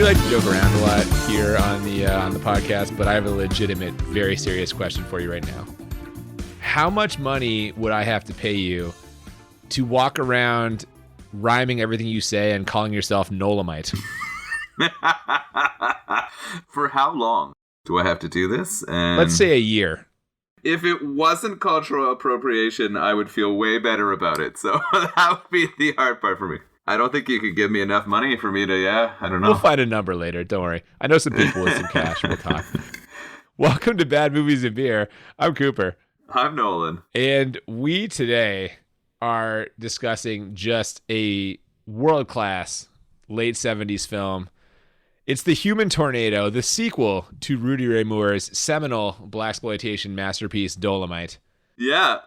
We like to joke around a lot here on the podcast, but I have a legitimate, very serious question for you right now. How much money would I have to pay you to walk around rhyming everything you say and calling yourself Nolamite? For how long do I have to do this? And let's say a year. If it wasn't cultural appropriation, I would feel way better about it. So that would be the hard part for me. I don't think you could give me enough money for me to, I don't know. We'll find a number later. Don't worry. I know some people with some cash. We'll talk. Welcome to Bad Movies and Beer. I'm Cooper. I'm Nolan. And we today are discussing just a world-class late 70s film. It's The Human Tornado, the sequel to Rudy Ray Moore's seminal blaxploitation masterpiece, Dolomite. Yeah,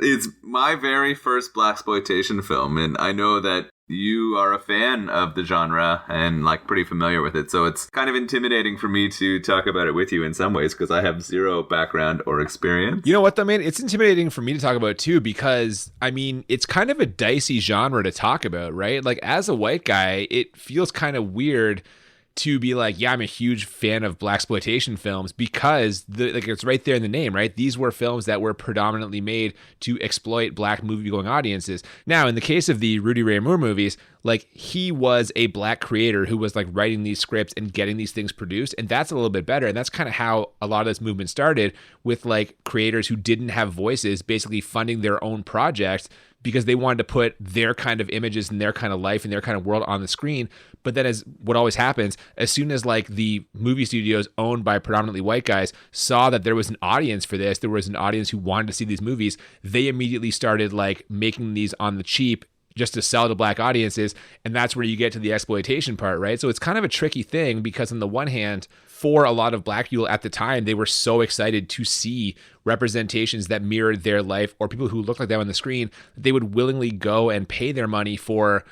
it's my very first blaxploitation film, and I know that you are a fan of the genre and pretty familiar with it, so it's kind of intimidating for me to talk about it with you in some ways because I have zero background or experience. You know what though, man? It's intimidating for me to talk about too because, I mean, it's kind of a dicey genre to talk about, right? Like, as a white guy, it feels kind of weird to be like, yeah, I'm a huge fan of blaxploitation films because it's right there in the name, right? These were films that were predominantly made to exploit black movie-going audiences. Now, in the case of the Rudy Ray Moore movies, he was a black creator who was writing these scripts and getting these things produced, and that's a little bit better. And that's kind of how a lot of this movement started, with creators who didn't have voices basically funding their own projects because they wanted to put their kind of images and their kind of life and their kind of world on the screen. But then, as what always happens, as soon as the movie studios owned by predominantly white guys saw that there was an audience for this, there was an audience who wanted to see these movies, they immediately started making these on the cheap just to sell to black audiences. And that's where you get to the exploitation part, right? So it's kind of a tricky thing because on the one hand, for a lot of black people at the time, they were so excited to see representations that mirrored their life or people who looked like them on the screen, that they would willingly go and pay their money for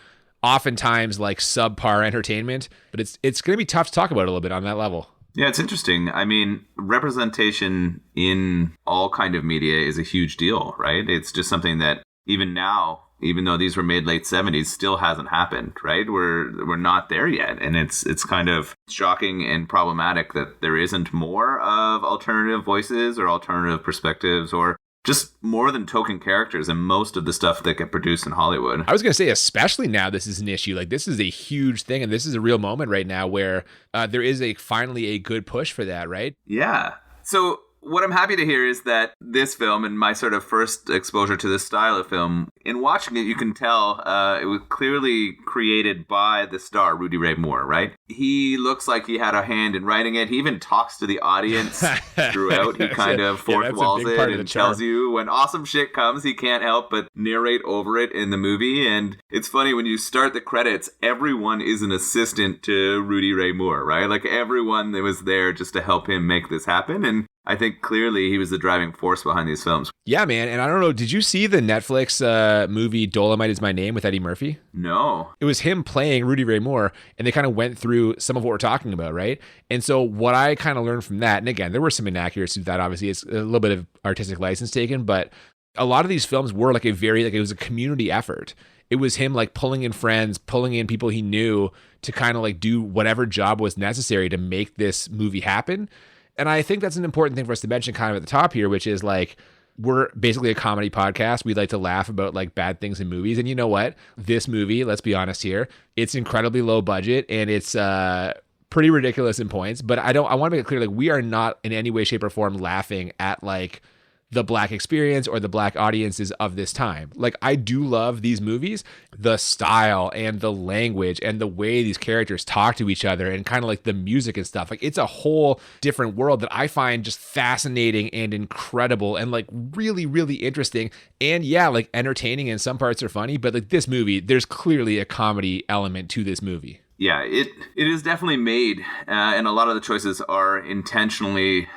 oftentimes subpar entertainment. But it's going to be tough to talk about a little bit on that level. Yeah, it's interesting. I mean, representation in all kind of media is a huge deal, right? It's just something that even now, even though these were made late 70s, still hasn't happened, right? We're not there yet. And it's kind of shocking and problematic that there isn't more of alternative voices or alternative perspectives or just more than token characters in most of the stuff that get produced in Hollywood. I was going to say, especially now, this is an issue. This is a huge thing, and this is a real moment right now where there is finally a good push for that, right? Yeah. So what I'm happy to hear is that this film and my sort of first exposure to this style of film, in watching it, you can tell it was clearly created by the star, Rudy Ray Moore, right? He looks like he had a hand in writing it. He even talks to the audience throughout. He kind of fourth walls it and tells you when awesome shit comes, he can't help but narrate over it in the movie. And it's funny, when you start the credits, everyone is an assistant to Rudy Ray Moore, right? Everyone that was there just to help him make this happen. And I think clearly he was the driving force behind these films. Yeah, man. And I don't know, did you see the Netflix movie Dolomite Is My Name with Eddie Murphy? No. It was him playing Rudy Ray Moore, and they kind of went through some of what we're talking about, right? And so what I kind of learned from that, and again, there were some inaccuracies with that, obviously. It's a little bit of artistic license taken, but a lot of these films were it was a community effort. It was him pulling in friends, pulling in people he knew to kind of do whatever job was necessary to make this movie happen. And I think that's an important thing for us to mention kind of at the top here, which is we're basically a comedy podcast. We like to laugh about bad things in movies. And you know what? This movie, let's be honest here, it's incredibly low budget and it's pretty ridiculous in points. But I want to make it clear, we are not in any way, shape, or form laughing at the black experience or the black audiences of this time. I do love these movies, the style and the language and the way these characters talk to each other and kind of the music and stuff. It's a whole different world that I find just fascinating and incredible and really, really interesting. And yeah, entertaining, and some parts are funny, but this movie, there's clearly a comedy element to this movie. Yeah, it is definitely made, and a lot of the choices are intentionally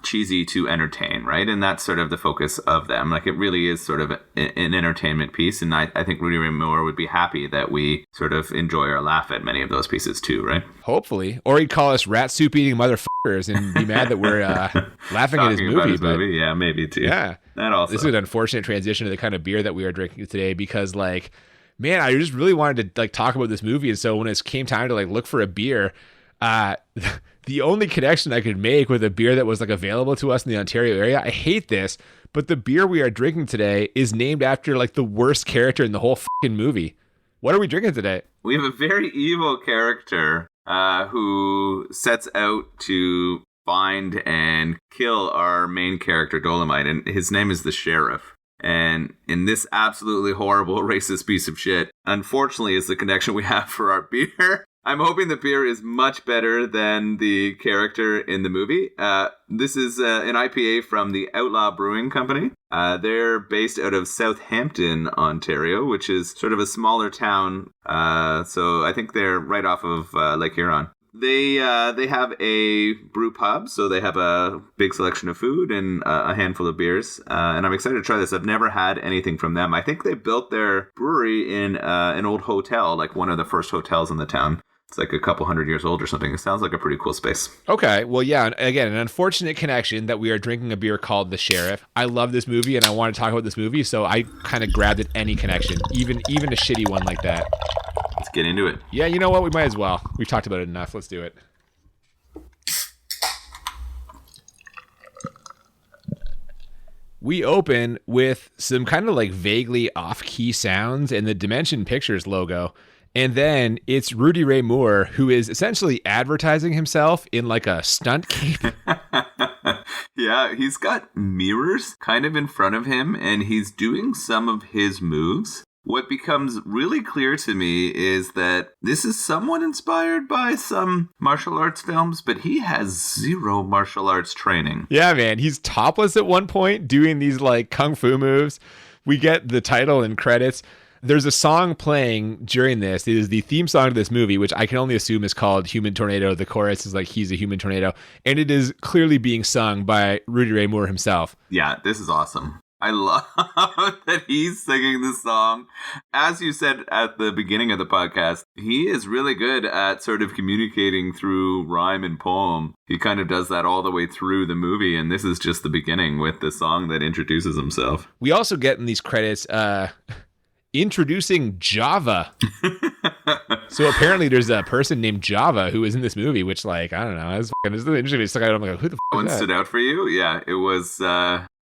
cheesy to entertain, right? And that's sort of the focus of them. It really is sort of an entertainment piece, and I think Rudy Ray Moore would be happy that we sort of enjoy or laugh at many of those pieces too, right? Hopefully. Or he'd call us rat soup-eating motherfuckers and be mad that we're laughing at his movie. Yeah, maybe too. Yeah. That also. This is an unfortunate transition to the kind of beer that we are drinking today because Man, I just really wanted to like talk about this movie, and so when it came time to like look for a beer, the only connection I could make with a beer that was like available to us in the Ontario area, I hate this, but the beer we are drinking today is named after like the worst character in the whole fucking movie. What are we drinking today? We have a very evil character who sets out to find and kill our main character, Dolomite, and his name is the Sheriff. And in this absolutely horrible racist piece of shit, unfortunately, is the connection we have for our beer. I'm hoping the beer is much better than the character in the movie. This is an IPA from the Outlaw Brewing Company. They're based out of Southampton, Ontario, which is sort of a smaller town. So I think they're right off of Lake Huron. They have a brew pub, so they have a big selection of food and a handful of beers. And I'm excited to try this. I've never had anything from them. I think they built their brewery in an old hotel, like one of the first hotels in the town. It's like a couple hundred years old or something. It sounds like a pretty cool space. Okay. Well, yeah. Again, an unfortunate connection that we are drinking a beer called The Sheriff. I love this movie and I want to talk about this movie, so I kind of grabbed at any connection, even a shitty one like that. Let's get into it. Yeah, you know what? We might as well. We've talked about it enough. Let's do it. We open with some kind of like vaguely off-key sounds and the Dimension Pictures logo. And then it's Rudy Ray Moore, who is essentially advertising himself in like a stunt cape. Yeah, he's got mirrors kind of in front of him, and he's doing some of his moves. What becomes really clear to me is that this is somewhat inspired by some martial arts films, but he has zero martial arts training. Yeah, man. He's topless at one point doing these like kung fu moves. We get the title and credits. There's a song playing during this. It is the theme song to this movie, which I can only assume is called Human Tornado. The chorus is like, he's a human tornado. And it is clearly being sung by Rudy Ray Moore himself. Yeah, this is awesome. I love that he's singing this song. As you said at the beginning of the podcast, he is really good at sort of communicating through rhyme and poem. He kind of does that all the way through the movie, and this is just the beginning with the song that introduces himself. We also get in these credits, introducing Java. So apparently there's a person named Java who is in this movie, which like, I don't know. It's really interesting. It's like, I'm like, who the One stood out for you? Yeah, it was...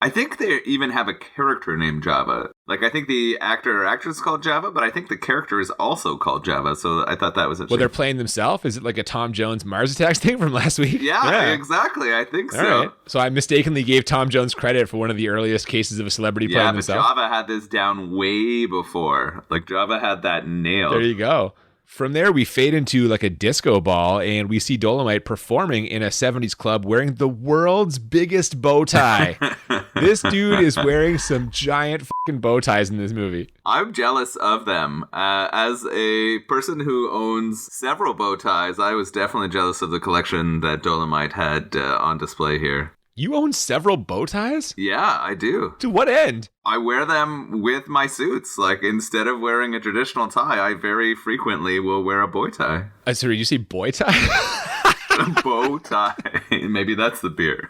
I think they even have a character named Java. Like, I think the actor or actress is called Java, but I think the character is also called Java. So I thought that was interesting. Well, they're playing themselves? Is it like a Tom Jones Mars Attacks thing from last week? Yeah, exactly. I think so. Right. So I mistakenly gave Tom Jones credit for one of the earliest cases of a celebrity playing themselves. Yeah, but Java had this down way before. Like, Java had that nailed. There you go. From there, we fade into like a disco ball, and we see Dolomite performing in a 70s club wearing the world's biggest bow tie. This dude is wearing some giant fucking bow ties in this movie. I'm jealous of them. As a person who owns several bow ties, I was definitely jealous of the collection that Dolomite had on display here. You own several bow ties? Yeah, I do. To what end? I wear them with my suits. Like, instead of wearing a traditional tie, I very frequently will wear a bow tie. Sorry, you say boy tie? Bow tie. Maybe that's the beer.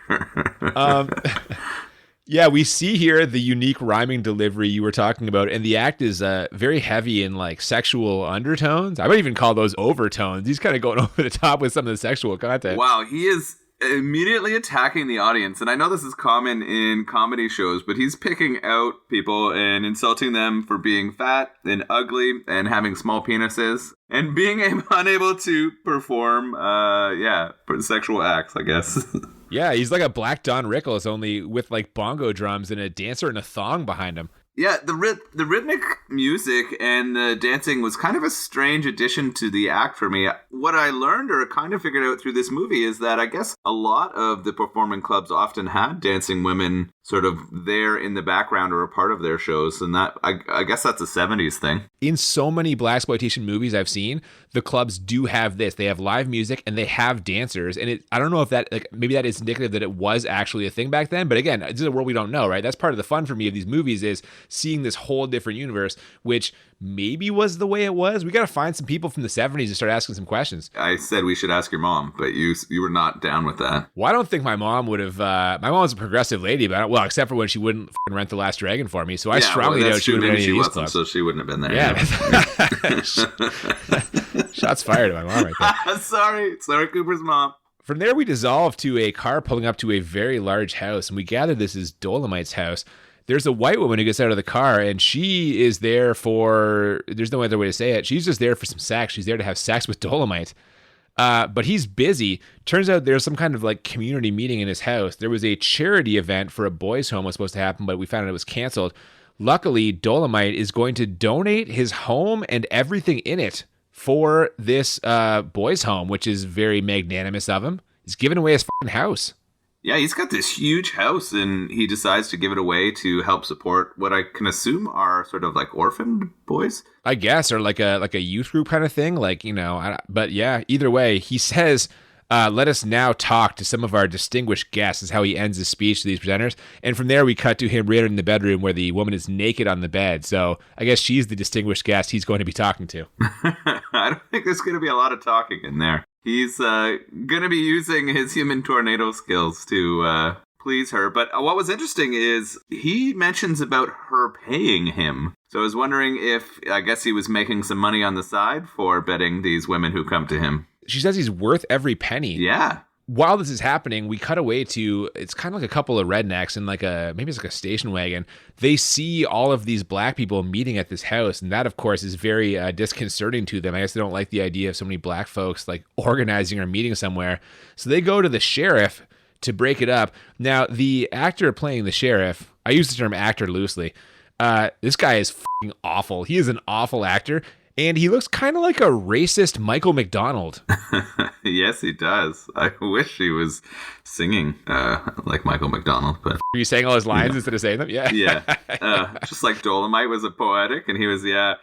Yeah, we see here the unique rhyming delivery you were talking about, and the act is very heavy in like sexual undertones. I might even call those overtones. He's kind of going over the top with some of the sexual content. Wow, he is immediately attacking the audience, and I know this is common in comedy shows, but he's picking out people and insulting them for being fat and ugly and having small penises and being unable to perform sexual acts, I guess. Yeah, he's like a Black Don Rickles, only with like bongo drums and a dancer and a thong behind him. Yeah, the rhythmic music and the dancing was kind of a strange addition to the act for me. What I learned or kind of figured out through this movie is that I guess a lot of the performing clubs often had dancing women sort of there in the background or a part of their shows, and that I guess that's a 70s thing. In so many blaxploitation movies I've seen, the clubs do have this. They have live music and they have dancers, and I don't know if that maybe that is indicative that it was actually a thing back then. But again, this is a world we don't know, right? That's part of the fun for me of these movies is seeing this whole different universe, which maybe was the way it was. We got to find some people from the 70s to start asking some questions. I said we should ask your mom, but you were not down with that. Well, I don't think my mom would have. My mom was a progressive lady, but well, except for when she wouldn't rent The Last Dragon for me. So I strongly doubt she would have been any of these clubs. So she wouldn't have been there. Yeah. Shots fired at my mom right there. Sorry, Cooper's mom. From there, we dissolve to a car pulling up to a very large house, and we gather this is Dolomite's house. There's a white woman who gets out of the car, and she is there for, there's no other way to say it, she's just there for some sex. She's there to have sex with Dolomite. But he's busy. Turns out there's some kind of like community meeting in his house. There was a charity event for a boys' home was supposed to happen, but we found out it was canceled. Luckily, Dolomite is going to donate his home and everything in it for this boys' home, which is very magnanimous of him. He's giving away his fucking house. Yeah, he's got this huge house, and he decides to give it away to help support what I can assume are sort of like orphaned boys, I guess, or like a youth group kind of thing. Like, you know, but yeah, either way, he says, let us now talk to some of our distinguished guests, is how he ends his speech to these presenters. And from there, we cut to him re-entering the bedroom where the woman is naked on the bed. So I guess she's the distinguished guest he's going to be talking to. I don't think there's going to be a lot of talking in there. He's going to be using his human tornado skills to please her. But what was interesting is he mentions about her paying him. So I was wondering if, I guess he was making some money on the side for betting these women who come to him. She says he's worth every penny. Yeah. While this is happening, we cut away to, it's kind of like a couple of rednecks in maybe it's like a station wagon. They see all of these black people meeting at this house. And that, of course, is very disconcerting to them. I guess they don't like the idea of so many black folks like organizing or meeting somewhere. So they go to the sheriff to break it up. Now, the actor playing the sheriff, I use the term actor loosely. This guy is fucking awful. He is an awful actor. And he looks kind of like a racist Michael McDonald. Yes, he does. I wish he was singing like Michael McDonald. But were you saying all his lines instead of saying them? Yeah. Yeah. Just like Dolomite was a poetic, and he was, yeah.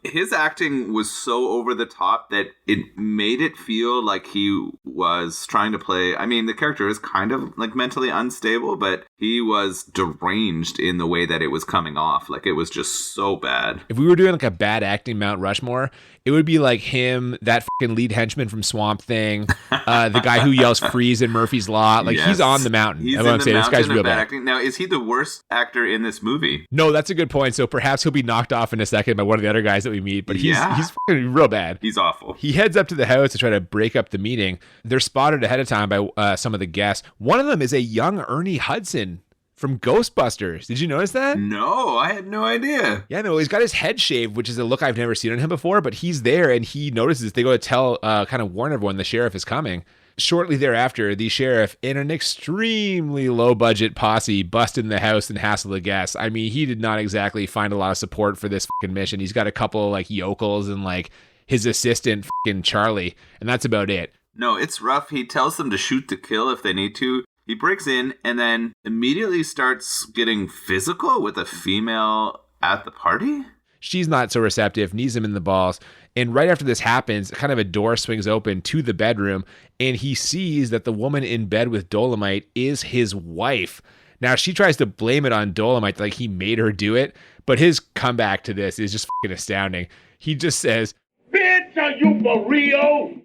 His acting was so over the top that it made it feel like he was trying to play. I mean, the character is kind of like mentally unstable, but he was deranged in the way that it was coming off. Like, it was just so bad. If we were doing like a bad acting Mount Rushmore, it would be like him, that fucking lead henchman from Swamp Thing, the guy who yells freeze in Murphy's Law. Like, yes. He's on the mountain. He's in the mountain. This guy's real bad acting. Now, is he the worst actor in this movie? No, that's a good point. So perhaps he'll be knocked off in a second by one of the other guys that we meet. But he's fucking real bad. He's awful. He heads up to the house to try to break up the meeting. They're spotted ahead of time by some of the guests. One of them is a young Ernie Hudson from Ghostbusters. Did you notice that? No, I had no idea. Yeah, no, he's got his head shaved, which is a look I've never seen on him before, but he's there and he notices. They go to tell, kind of warn everyone the sheriff is coming. Shortly thereafter, the sheriff, in an extremely low-budget posse, bust in the house and hassle the guests. I mean, he did not exactly find a lot of support for this fucking mission. He's got a couple, like, yokels and, like, his assistant, fucking Charlie, and that's about it. No, it's rough. He tells them to shoot to kill if they need to. He breaks in and then immediately starts getting physical with a female at the party. She's not so receptive, knees him in the balls. And right after this happens, kind of a door swings open to the bedroom, and he sees that the woman in bed with Dolomite is his wife. Now, she tries to blame it on Dolomite, like he made her do it, but his comeback to this is just fucking astounding. He just says, "Bitch, are you for real?"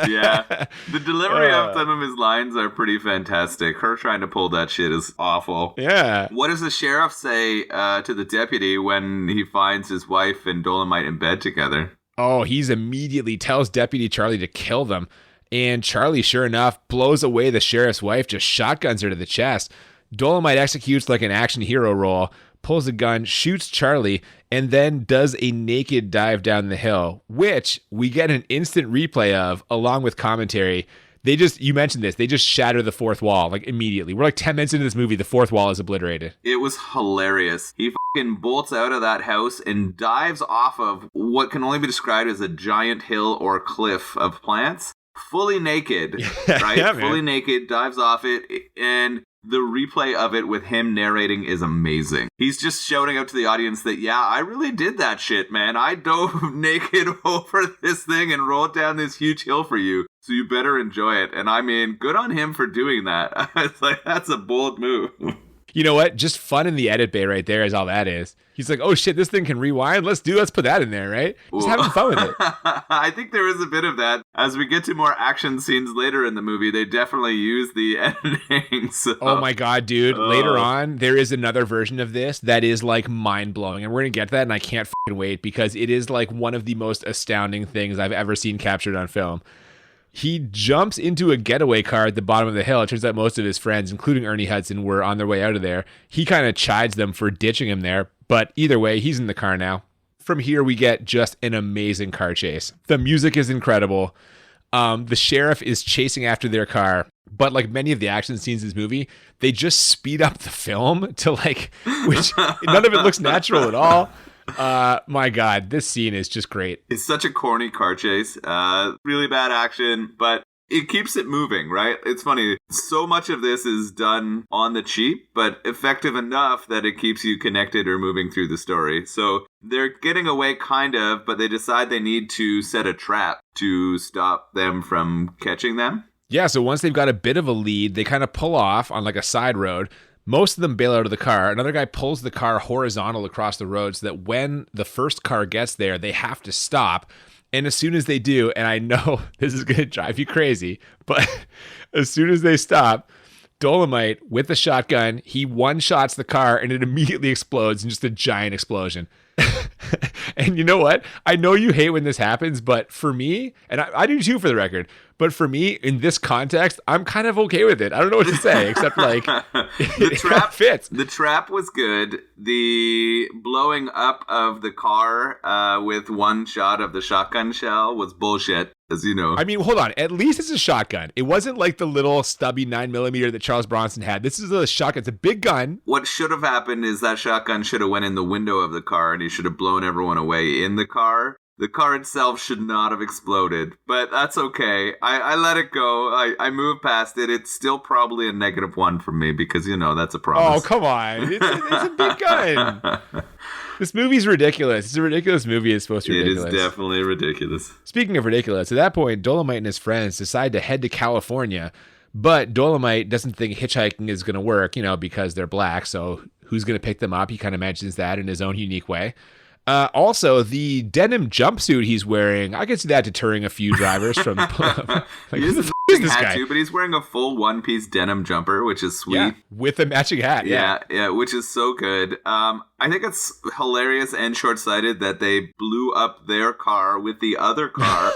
Yeah. The delivery of some of his lines are pretty fantastic. Her trying to pull that shit is awful. Yeah. What does the sheriff say to the deputy when he finds his wife and Dolomite in bed together? Oh, he's immediately tells Deputy Charlie to kill them. And Charlie, sure enough, blows away the sheriff's wife, just shotguns her to the chest. Dolomite executes like an action hero role, pulls a gun, shoots Charlie, and then does a naked dive down the hill, which we get an instant replay of, along with commentary. You mentioned this, they just shatter the fourth wall, like, immediately. We're like 10 minutes into this movie, the fourth wall is obliterated. It was hilarious. He fucking bolts out of that house and dives off of what can only be described as a giant hill or cliff of plants, fully naked, right? Yeah, fully naked, dives off it, and the replay of it with him narrating is amazing. He's just shouting out to the audience that, yeah, I really did that shit, man. I dove naked over this thing and rolled down this huge hill for you, so you better enjoy it. And I mean, good on him for doing that. It's like, that's a bold move. You know what? Just fun in the edit bay right there is all that is. He's like, oh shit, this thing can rewind. Let's put that in there, right? Just having fun with it. I think there is a bit of that. As we get to more action scenes later in the movie, they definitely use the editing. So. Oh my God, dude. Later on, there is another version of this that is like mind-blowing. And we're going to get to that, and I can't fucking wait because it is like one of the most astounding things I've ever seen captured on film. He jumps into a getaway car at the bottom of the hill. It turns out most of his friends, including Ernie Hudson, were on their way out of there. He kind of chides them for ditching him there. But either way, he's in the car now. From here, we get just an amazing car chase. The music is incredible. The sheriff is chasing after their car. But like many of the action scenes in this movie, they just speed up the film to like, which none of it looks natural at all. My God, this scene is just great. It's such a corny car chase. Really bad action, but it keeps it moving, right? It's funny. So much of this is done on the cheap, but effective enough that it keeps you connected or moving through the story. So they're getting away kind of, but they decide they need to set a trap to stop them from catching them. Yeah, so once they've got a bit of a lead, they kind of pull off on like a side road. Most of them bail out of the car. Another guy pulls the car horizontal across the road so that when the first car gets there, they have to stop. And as soon as they do, and I know this is going to drive you crazy, but as soon as they stop, Dolomite, with the shotgun, he one-shots the car and it immediately explodes in just a giant explosion. And you know what? I know you hate when this happens, but for me, and I do too for the record, but for me, in this context, I'm kind of okay with it. I don't know what to say, except like, the trap fits. The trap was good. The blowing up of the car with one shot of the shotgun shell was bullshit, as you know. I mean, hold on. At least it's a shotgun. It wasn't like the little stubby 9mm that Charles Bronson had. This is a shotgun. It's a big gun. What should have happened is that shotgun should have went in the window of the car and he should have blown everyone away in the car. The car itself should not have exploded, but that's okay. I let it go. I moved past it. It's still probably a -1 for me because, you know, that's a promise. Oh, come on. It's a big gun. This movie's ridiculous. It's a ridiculous movie. It's supposed to be ridiculous. It is definitely ridiculous. Speaking of ridiculous, at that point, Dolomite and his friends decide to head to California, but Dolomite doesn't think hitchhiking is going to work, you know, because they're black, so who's going to pick them up? He kind of mentions that in his own unique way. Also, the denim jumpsuit he's wearing, I can see that deterring a few drivers from... like, he who the f*** is this guy? Too, but he's wearing a full one-piece denim jumper, which is sweet. Yeah, with a matching hat. Yeah, which is so good. I think it's hilarious and short-sighted that they blew up their car with the other car.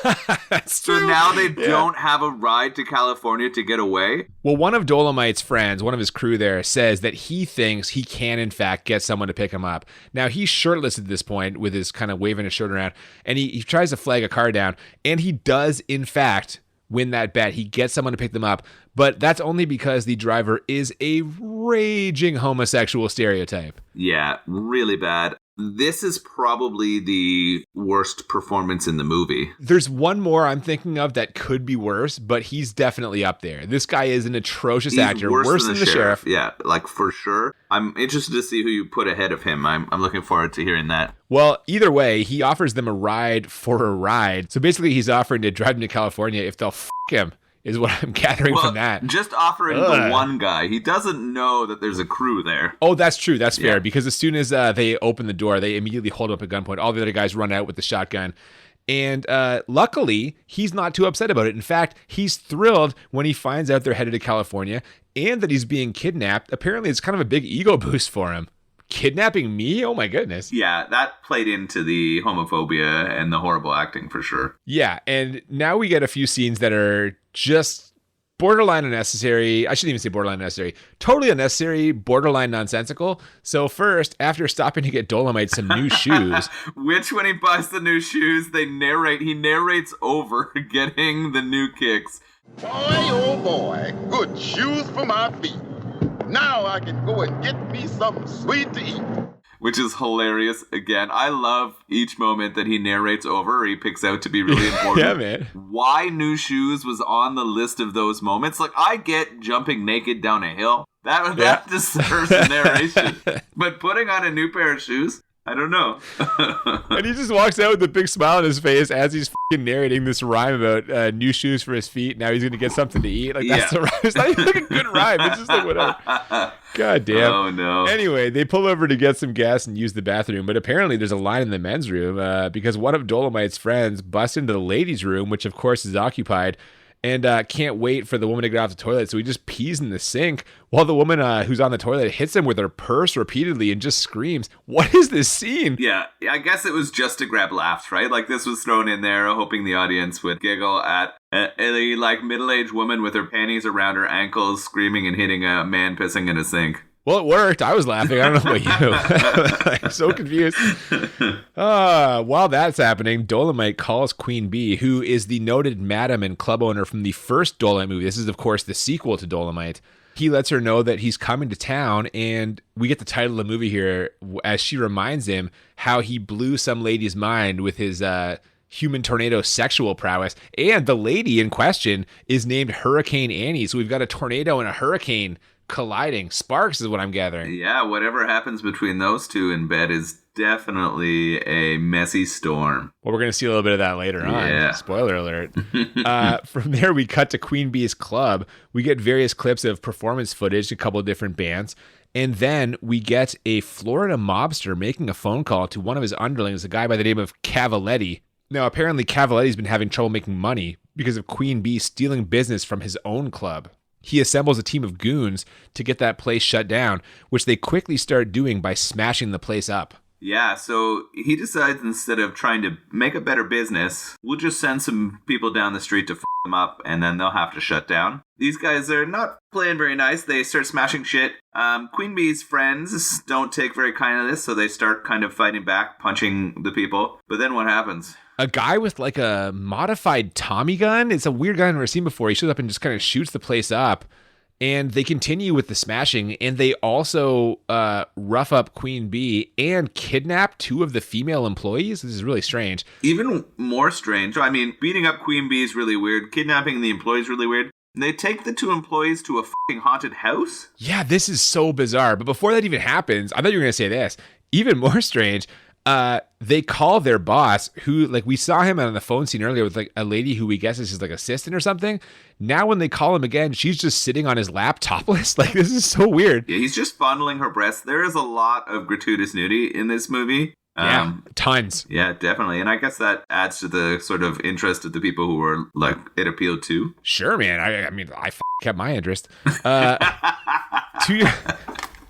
That's true. So now they don't have a ride to California to get away. Well, one of Dolomite's friends, one of his crew there, says that he thinks he can, in fact, get someone to pick him up. Now, he's shirtless at this point with his kind of waving his shirt around, and he tries to flag a car down, and he does, in fact, win that bet. He gets someone to pick them up, but that's only because the driver is a raging homosexual stereotype. Yeah, really bad. This is probably the worst performance in the movie. There's one more I'm thinking of that could be worse, but he's definitely up there. This guy is an atrocious actor, worse than the sheriff. Yeah, like for sure. I'm interested to see who you put ahead of him. I'm looking forward to hearing that. Well, either way, he offers them a ride for a ride. So basically, he's offering to drive him to California if they'll f*** him. Is what I'm gathering from that. Just offering the one guy. He doesn't know that there's a crew there. Oh, that's true. That's fair. Because as soon as they open the door, they immediately hold up at gunpoint. All the other guys run out with the shotgun. And luckily, he's not too upset about it. In fact, he's thrilled when he finds out they're headed to California and that he's being kidnapped. Apparently, it's kind of a big ego boost for him. Kidnapping me? Oh my goodness. Yeah, that played into the homophobia and the horrible acting for sure. Yeah, and now we get a few scenes that are just borderline unnecessary. I shouldn't even say borderline unnecessary. Totally unnecessary, borderline nonsensical. So first, after stopping to get Dolomite some new shoes. Which when he buys the new shoes, he narrates over getting the new kicks. Boy, oh boy, good shoes for my feet. Now I can go and get me something sweet to eat. Which is hilarious. Again, I love each moment that he narrates over or he picks out to be really important. Yeah, man. Why new shoes was on the list of those moments. Like, I get jumping naked down a hill. That deserves a narration. But putting on a new pair of shoes, I don't know. And he just walks out with a big smile on his face as he's fucking narrating this rhyme about new shoes for his feet. Now he's going to get something to eat. Like, that's the rhyme. It's not even like a good rhyme. It's just like whatever. God damn. Oh, no. Anyway, they pull over to get some gas and use the bathroom. But apparently there's a line in the men's room because one of Dolomite's friends busts into the ladies' room, which of course is occupied, and can't wait for the woman to get off the toilet. So he just pees in the sink while the woman who's on the toilet hits him with her purse repeatedly and just screams. What is this scene? Yeah, I guess it was just to grab laughs, right? Like, this was thrown in there hoping the audience would giggle at a like middle-aged woman with her panties around her ankles screaming and hitting a man pissing in a sink. Well, it worked. I was laughing. I don't know about you. I'm so confused. While that's happening, Dolomite calls Queen Bee, who is the noted madam and club owner from the first Dolomite movie. This is, of course, the sequel to Dolomite. He lets her know that he's coming to town, and we get the title of the movie here as she reminds him how he blew some lady's mind with his human tornado sexual prowess. And the lady in question is named Hurricane Annie. So we've got a tornado and a hurricane colliding. Sparks is what I'm gathering. Yeah, whatever happens between those two in bed is definitely a messy storm. Well, we're going to see a little bit of that later on. Yeah. Spoiler alert. From there, we cut to Queen Bee's club. We get various clips of performance footage, a couple of different bands. And then we get a Florida mobster making a phone call to one of his underlings, a guy by the name of Cavaletti. Now, apparently Cavaletti's been having trouble making money because of Queen Bee stealing business from his own club. He assembles a team of goons to get that place shut down, which they quickly start doing by smashing the place up. Yeah, so he decides instead of trying to make a better business, we'll just send some people down the street to f*** them up, and then they'll have to shut down. These guys are not playing very nice. They start smashing shit. Queen Bee's friends don't take very kind of this, so they start kind of fighting back, punching the people. But then what happens? A guy with like a modified Tommy gun. It's a weird guy I've never seen before. He shows up and just kind of shoots the place up. And they continue with the smashing. And they also rough up Queen Bee and kidnap two of the female employees. This is really strange. Even more strange. I mean, beating up Queen Bee is really weird. Kidnapping the employees is really weird. They take the two employees to a fucking haunted house? Yeah, this is so bizarre. But before that even happens, I thought you were going to say this. Even more strange. They call their boss, who, like, we saw him on the phone scene earlier with like a lady who we guess is his like assistant or something. Now when they call him again, she's just sitting on his lap topless. Like, this is so weird. Yeah, he's just fondling her breasts. There is a lot of gratuitous nudity in this movie. Yeah, tons. Yeah, definitely. And I guess that adds to the sort of interest of the people who were like it appealed to. Sure, man. I mean, I kept my interest.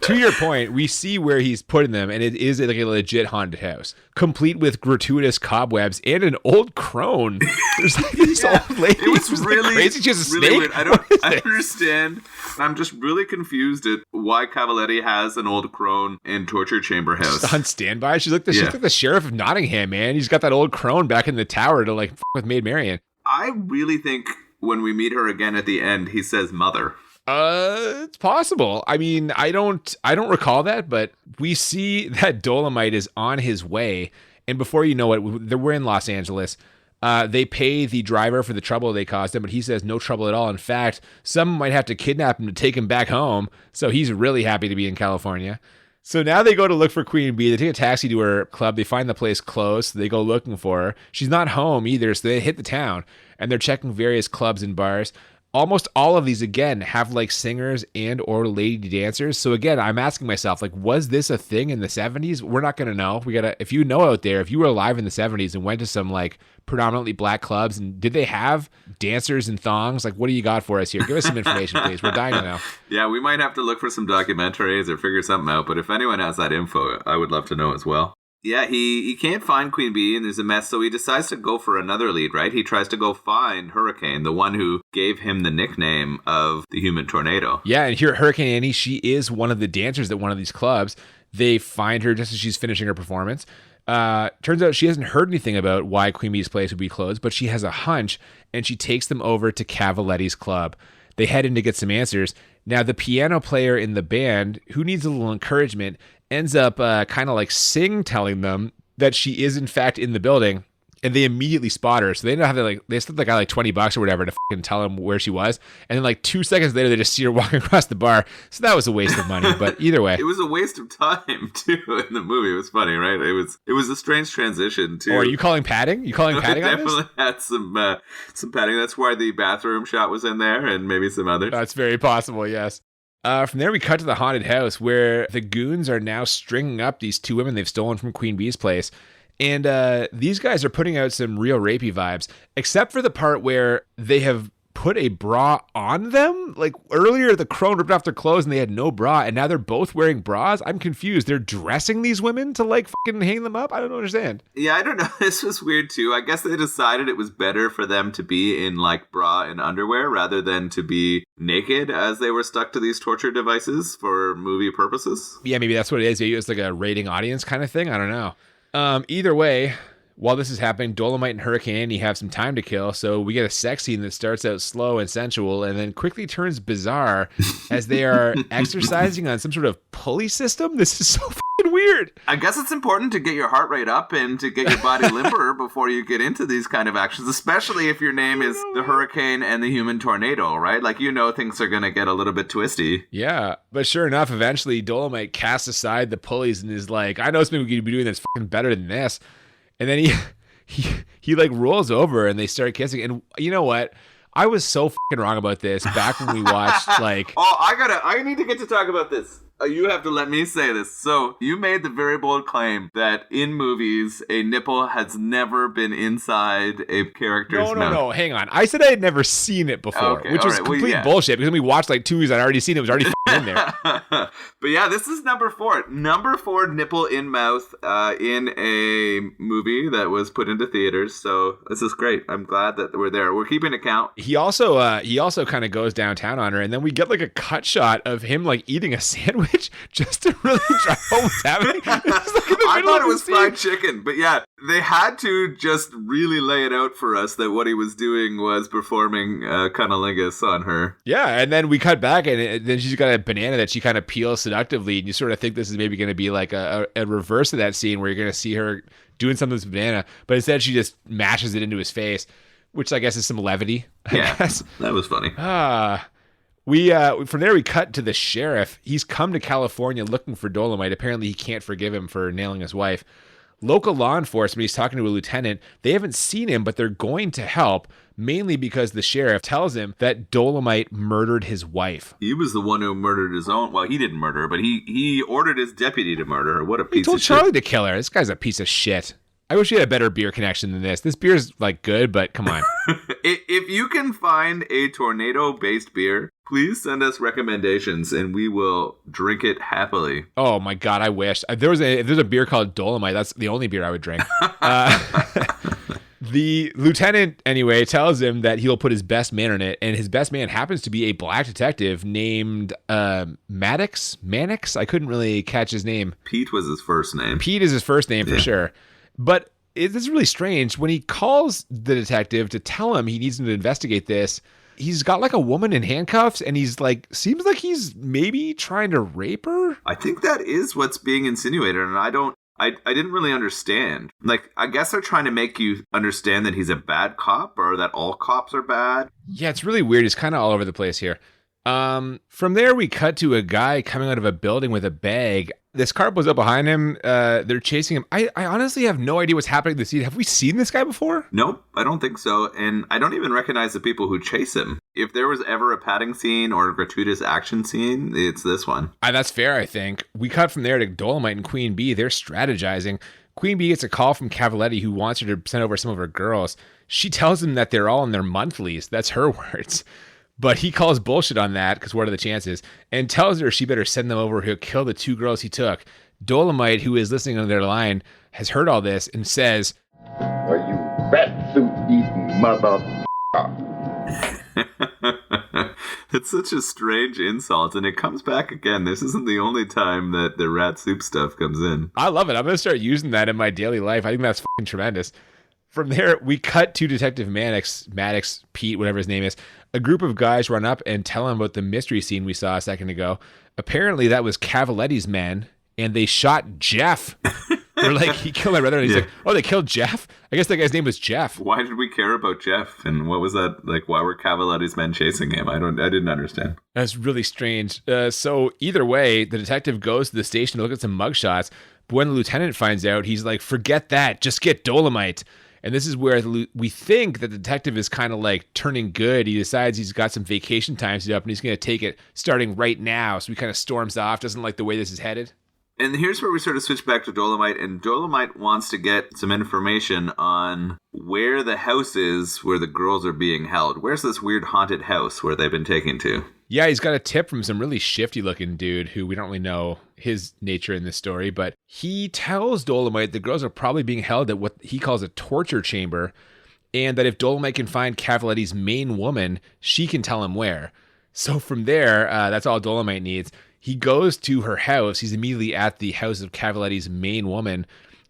To your point, we see where he's putting them, and it is like a legit haunted house, complete with gratuitous cobwebs and an old crone. There's like this old lady. It was really crazy. She has a really snake. Weird. I don't understand. I'm just really confused at why Cavaletti has an old crone in torture chamber house. She's on standby. She's like the sheriff of Nottingham, man. He's got that old crone back in the tower to like f with Maid Marian. I really think when we meet her again at the end, he says mother. It's possible. I mean, I don't recall that, but we see that Dolomite is on his way, and before you know it, we're in Los Angeles. They pay the driver for the trouble they caused him, but he says no trouble at all. In fact, someone might have to kidnap him to take him back home, so he's really happy to be in California. So now they go to look for Queen Bee. They take a taxi to her club. They find the place closed. So they go looking for her. She's not home either, so they hit the town, and they're checking various clubs and bars. Almost all of these, again, have like singers and or lady dancers. So again, I'm asking myself, like, was this a thing in the 70s? We're not going to know. If you know out there, if you were alive in the 70s and went to some like predominantly black clubs, and did they have dancers and thongs? Like, what do you got for us here? Give us some information, please. We're dying to know. Yeah, we might have to look for some documentaries or figure something out. But if anyone has that info, I would love to know as well. Yeah, he can't find Queen Bee, and there's a mess, so he decides to go for another lead, right? He tries to go find Hurricane, the one who gave him the nickname of the human tornado. Yeah, and here at Hurricane Annie, she is one of the dancers at one of these clubs. They find her just as she's finishing her performance. Turns out she hasn't heard anything about why Queen Bee's place would be closed, but she has a hunch, and she takes them over to Cavaletti's club. They head in to get some answers. Now, the piano player in the band, who needs a little encouragement, ends up kind of like telling them that she is in fact in the building. and they immediately spot her. So they don't have to like, they slipped the guy like $20 or whatever to fucking tell him where she was. And then like 2 seconds later, they just see her walking across the bar. So that was a waste of money. But either way, it was a waste of time too in the movie. It was funny, right? It was a strange transition too. Or are you calling padding? You calling padding on this? Definitely had some padding. That's why the bathroom shot was in there, and maybe some others. That's very possible. Yes. From there, we cut to the haunted house where the goons are now stringing up these 2 women they've stolen from Queen Bee's place. And these guys are putting out some real rapey vibes, except for the part where they have put a bra on them. Like earlier, the crone ripped off their clothes and they had no bra, and now they're both wearing bras. I'm confused. They're dressing these women to like fucking hang them up? I don't understand. Yeah, I don't know. This was weird too. I guess they decided it was better for them to be in like bra and underwear rather than to be naked as they were stuck to these torture devices for movie purposes. Yeah, maybe that's what it is. Maybe it's like a rating audience kind of thing. I don't know. Either way, while this is happening, Dolomite and Hurricane Andy have some time to kill, so we get a sex scene that starts out slow and sensual and then quickly turns bizarre as they are exercising on some sort of pulley system. This is so fucking weird. I guess it's important to get your heart rate up and to get your body limper before you get into these kind of actions, especially if your name is the Hurricane and the Human Tornado, right? Like, you know, things are going to get a little bit twisty. Yeah, but sure enough, eventually Dolomite casts aside the pulleys and is like, I know something we could be doing that's fucking better than this. And then he like rolls over and they start kissing. And you know what? I was so fucking wrong about this back when we watched like... Oh, I need to get to talk about this. You have to let me say this. So you made the very bold claim that in movies, a nipple has never been inside a character's mouth. No. Hang on. I said I had never seen it before, which was complete bullshit because when we watched like 2 movies I'd already seen it. It was already in there. But yeah, this is number 4. Number 4 nipple in mouth in a movie that was put into theaters. So this is great. I'm glad that we're there. We're keeping account. He also kind of goes downtown on her, and then we get like a cut shot of him like eating a sandwich just to really drive home what's happening. I thought it was fried chicken, but yeah, they had to just really lay it out for us that what he was doing was performing cunnilingus on her. Yeah, and then we cut back, and then she's got a banana that she kind of peels seductively, and you sort of think this is maybe going to be like a reverse of that scene where you're going to see her doing something with this banana, but instead she just mashes it into his face, which I guess is some levity. I guess. That was funny. We from there we cut to the sheriff. He's come to California looking for Dolomite. Apparently he can't forgive him for nailing his wife. Local law enforcement, he's talking to a lieutenant. They haven't seen him, but they're going to help, mainly because the sheriff tells him that Dolomite murdered his wife. He was the one who murdered his own. Well, he didn't murder her, but he ordered his deputy to murder her. What a piece of shit. He told Charlie to kill her. This guy's a piece of shit. I wish we had a better beer connection than this. This beer's like good, but come on. If you can find a tornado-based beer, please send us recommendations and we will drink it happily. Oh my God, I wish. If there's a beer called Dolomite, that's the only beer I would drink. The lieutenant, anyway, tells him that he'll put his best man in it, and his best man happens to be a black detective named Mannix? I couldn't really catch his name. Pete was his first name. Pete is his first name for sure. But it's really strange. When he calls the detective to tell him he needs him to investigate this, he's got like a woman in handcuffs, and he's like, seems like he's maybe trying to rape her. I think that is what's being insinuated, and I didn't really understand. Like, I guess they're trying to make you understand that he's a bad cop or that all cops are bad. Yeah, it's really weird. It's kind of all over the place here. From there, we cut to a guy coming out of a building with a bag. This car pulls up behind him. They're chasing him. I honestly have no idea what's happening to the scene. Have we seen this guy before? Nope, I don't think so. And I don't even recognize the people who chase him. If there was ever a padding scene or a gratuitous action scene, it's this one. That's fair, I think. We cut from there to Dolomite and Queen Bee. They're strategizing. Queen Bee gets a call from Cavaletti, who wants her to send over some of her girls. She tells him that they're all in their monthlies. That's her words. But he calls bullshit on that, because what are the chances? And tells her she better send them over. He'll kill the 2 girls he took. Dolomite, who is listening on their line, has heard all this and says, "Are you fat soup-eatin' mother?" It's such a strange insult, and it comes back again. This isn't the only time that the rat soup stuff comes in. I love it. I'm going to start using that in my daily life. I think that's fucking tremendous. From there, we cut to Detective Maddox, Pete, whatever his name is. A group of guys run up and tell him about the mystery scene we saw a second ago. Apparently, that was Cavaletti's men, and they shot Jeff. They're like, he killed my brother. And he's like, oh, they killed Jeff? I guess that guy's name was Jeff. Why did we care about Jeff? And what was that? Like, why were Cavalletti's men chasing him? I didn't understand. That's really strange. So either way, the detective goes to the station to look at some mugshots. But when the lieutenant finds out, he's like, forget that. Just get Dolomite. And this is where we think that the detective is kind of like turning good. He decides he's got some vacation time set up and he's going to take it starting right now. So he kind of storms off, doesn't like the way this is headed. And here's where we sort of switch back to Dolomite. And Dolomite wants to get some information on where the house is where the girls are being held. Where's this weird haunted house where they've been taken to? Yeah, he's got a tip from some really shifty looking dude who we don't really know his nature in this story, but he tells Dolomite the girls are probably being held at what he calls a torture chamber, and that if Dolomite can find Cavalletti's main woman, she can tell him where. So from there, that's all Dolomite needs. He goes to her house. He's immediately at the house of Cavalletti's main woman,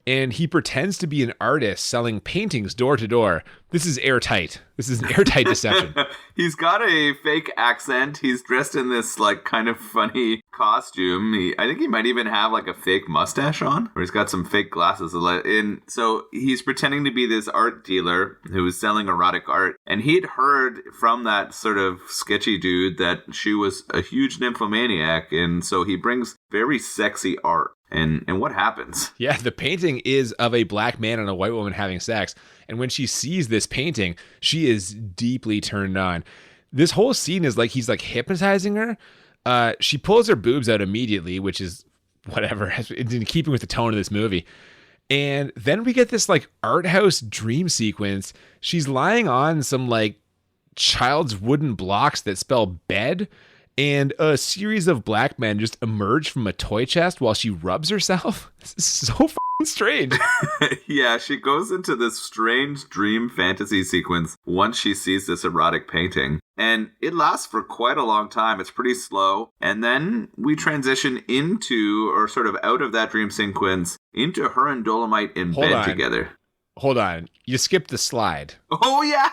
and he pretends to be an artist selling paintings door to door. This is airtight. This is an airtight deception. He's got a fake accent. He's dressed in this like kind of funny costume. I think he might even have like a fake mustache on, or he's got some fake glasses. And so he's pretending to be this art dealer who is selling erotic art. And he'd heard from that sort of sketchy dude that she was a huge nymphomaniac. And so he brings very sexy art. And what happens? Yeah, the painting is of a black man and a white woman having sex. And when she sees this painting, she is deeply turned on. This whole scene is like he's like hypnotizing her. She pulls her boobs out immediately, which is whatever, in keeping with the tone of this movie. And then we get this like art house dream sequence. She's lying on some like child's wooden blocks that spell bed. And a series of black men just emerge from a toy chest while she rubs herself. This is so fucking strange. Yeah, she goes into this strange dream fantasy sequence once she sees this erotic painting. And it lasts for quite a long time. It's pretty slow. And then we transition into, or sort of out of that dream sequence, into her and Dolomite in bed together. Hold on. You skipped the slide. Oh, yeah.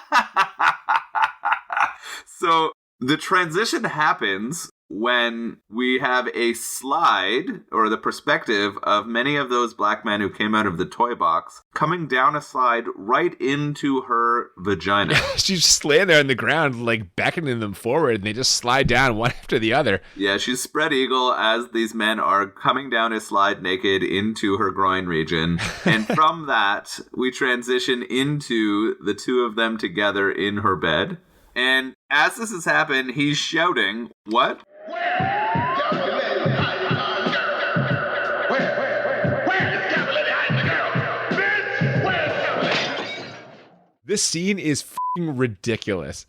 So the transition happens when we have a slide, or the perspective of many of those black men who came out of the toy box coming down a slide right into her vagina. She's just laying there on the ground, like beckoning them forward, and they just slide down one after the other. Yeah, she's spread eagle as these men are coming down a slide naked into her groin region. And from that, we transition into the two of them together in her bed. And as this has happened, he's shouting, what? This scene is fucking ridiculous.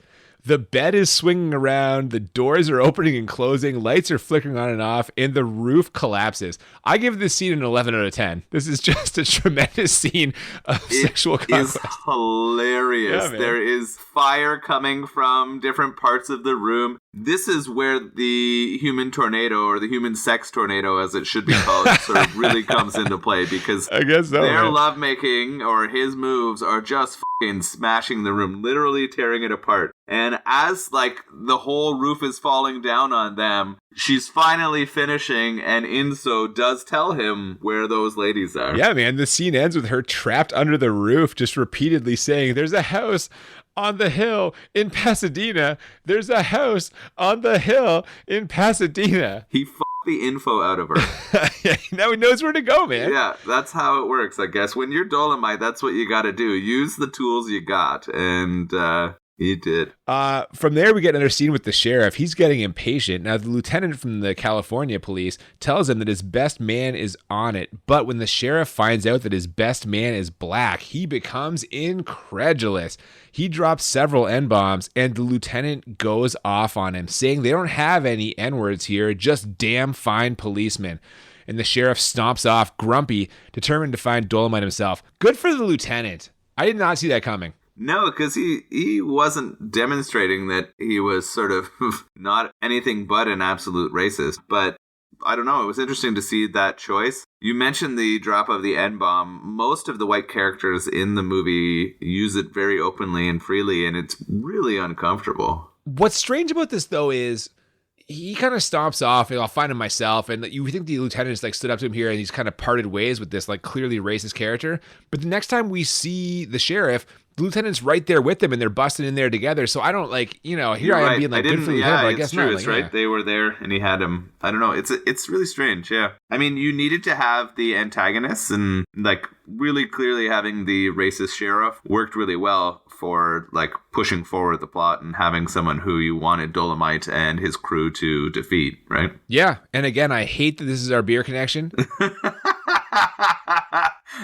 The bed is swinging around, the doors are opening and closing, lights are flickering on and off, and the roof collapses. I give this scene an 11 out of 10. This is just a tremendous scene of sexual conquest. It is hilarious. Yeah, there is fire coming from different parts of the room. This is where the human tornado, or the human sex tornado as it should be called, sort of really comes into play, because I guess so, their lovemaking, or his moves, are just fucking smashing the room, literally tearing it apart. And as like the whole roof is falling down on them, she's finally finishing, and in so does tell him where those ladies are. Yeah, man, the scene ends with her trapped under the roof, just repeatedly saying, "There's a house on the hill in Pasadena. There's a house on the hill in Pasadena." He fucked the info out of her. Yeah, now he knows where to go, man. Yeah, that's how it works, I guess. When you're Dolomite, that's what you got to do. Use the tools you got, and he did. From there, we get another scene with the sheriff. He's getting impatient. Now, the lieutenant from the California police tells him that his best man is on it. But when the sheriff finds out that his best man is black, he becomes incredulous. He drops several N-bombs, and the lieutenant goes off on him, saying they don't have any N-words here, just damn fine policemen. And the sheriff stomps off, grumpy, determined to find Dolomite himself. Good for the lieutenant. I did not see that coming. No, because he wasn't demonstrating that he was sort of not anything but an absolute racist. But I don't know, it was interesting to see that choice. You mentioned the drop of the N-bomb. Most of the white characters in the movie use it very openly and freely, and it's really uncomfortable. What's strange about this, though, is he kind of stomps off, and I'll find him myself. And you think the lieutenant's like stood up to him here, and he's kind of parted ways with this like clearly racist character. But the next time we see the sheriff, the lieutenant's right there with him, and they're busting in there together. So I don't like, here You're I am right. being like, good for the lieutenant, but I guess true. not. It's like, right. They were there, and he had him. I don't know. It's really strange. Yeah. I mean, you needed to have the antagonists, and like really clearly having the racist sheriff worked really well for like pushing forward the plot and having someone who you wanted Dolomite and his crew to defeat, right? Yeah. And again, I hate that this is our beer connection.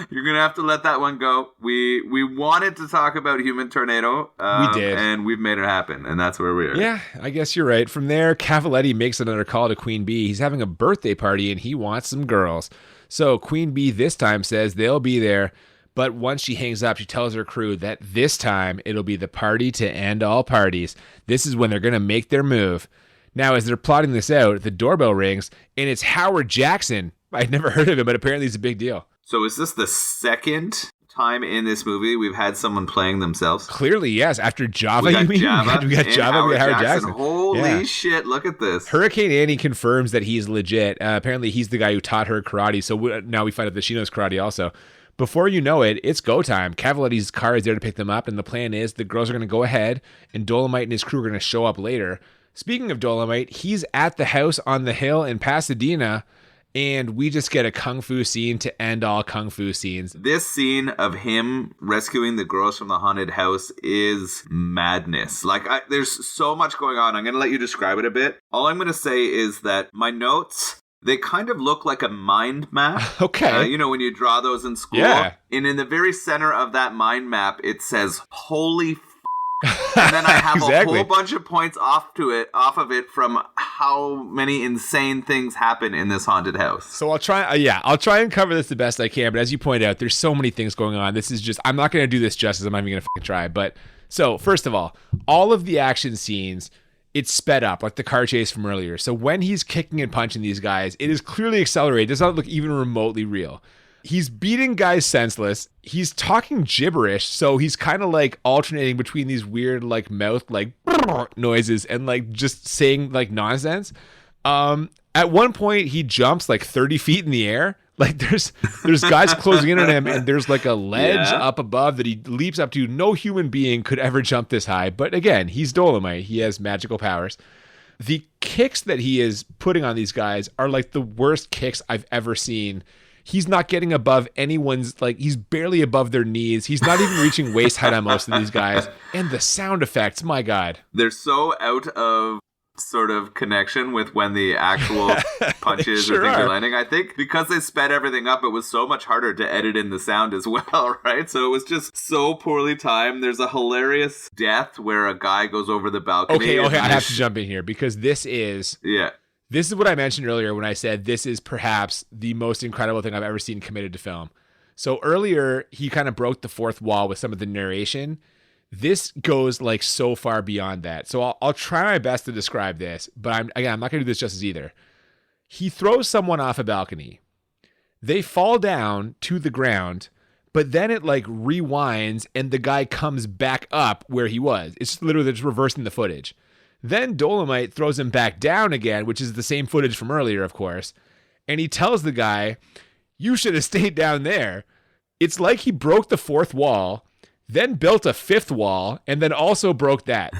You're gonna have to let that one go. We wanted to talk about Human Tornado. We did, and we've made it happen, and that's where we are. Yeah, I guess you're right. From there, Cavaletti makes another call to Queen Bee. He's having a birthday party, and he wants some girls. So Queen Bee this time says they'll be there, but once she hangs up, she tells her crew that this time it'll be the party to end all parties. This is when they're gonna make their move. Now, as they're plotting this out, the doorbell rings, and it's Howard Jackson. I'd never heard of him, but apparently it's a big deal. So is this the second time in this movie we've had someone playing themselves? Clearly, yes. After Java, we got you mean? Java, we got Java, we got Howard Jackson. Holy shit, look at this. Hurricane Annie confirms that he's legit. Apparently, he's the guy who taught her karate, so now we find out that she knows karate also. Before you know it, it's go time. Cavaletti's car is there to pick them up, and the plan is the girls are going to go ahead, and Dolomite and his crew are going to show up later. Speaking of Dolomite, he's at the house on the hill in Pasadena, and we just get a kung fu scene to end all kung fu scenes. This scene of him rescuing the girls from the haunted house is madness. Like, there's so much going on. I'm going to let you describe it a bit. All I'm going to say is that my notes, they kind of look like a mind map. Okay. When you draw those in school. Yeah. And in the very center of that mind map, it says, holy and then I have exactly. a whole bunch of points off of it from how many insane things happen in this haunted house. So I'll try and cover this the best I can. But as you point out, there's so many things going on. This is just, I'm not going to do this justice. I'm not even going to try. But so first of all of the action scenes, it's sped up, like the car chase from earlier. So when he's kicking and punching these guys, it is clearly accelerated. It does not look even remotely real. He's beating guys senseless. He's talking gibberish, so he's kind of like alternating between these weird like mouth like noises and like just saying like nonsense. At one point, he jumps like 30 feet in the air. Like there's guys closing in on him, and there's like a ledge up above that he leaps up to. No human being could ever jump this high. But again, he's Dolomite. He has magical powers. The kicks that he is putting on these guys are like the worst kicks I've ever seen. He's not getting above anyone's, like, he's barely above their knees. He's not even reaching waist height on most of these guys. And the sound effects, my God. They're so out of sort of connection with when the actual punches or things are landing. I think because they sped everything up, it was so much harder to edit in the sound as well, right? So it was just so poorly timed. There's a hilarious death where a guy goes over the balcony. Okay, I have to jump in here because this is... Yeah. This is what I mentioned earlier when I said this is perhaps the most incredible thing I've ever seen committed to film. So earlier, he kind of broke the fourth wall with some of the narration. This goes like so far beyond that. So I'll try my best to describe this, but I'm not going to do this justice either. He throws someone off a balcony. They fall down to the ground, but then it like rewinds and the guy comes back up where he was. It's literally just reversing the footage. Then Dolomite throws him back down again, which is the same footage from earlier, of course. And he tells the guy, you should have stayed down there. It's like he broke the fourth wall, then built a fifth wall, and then also broke that.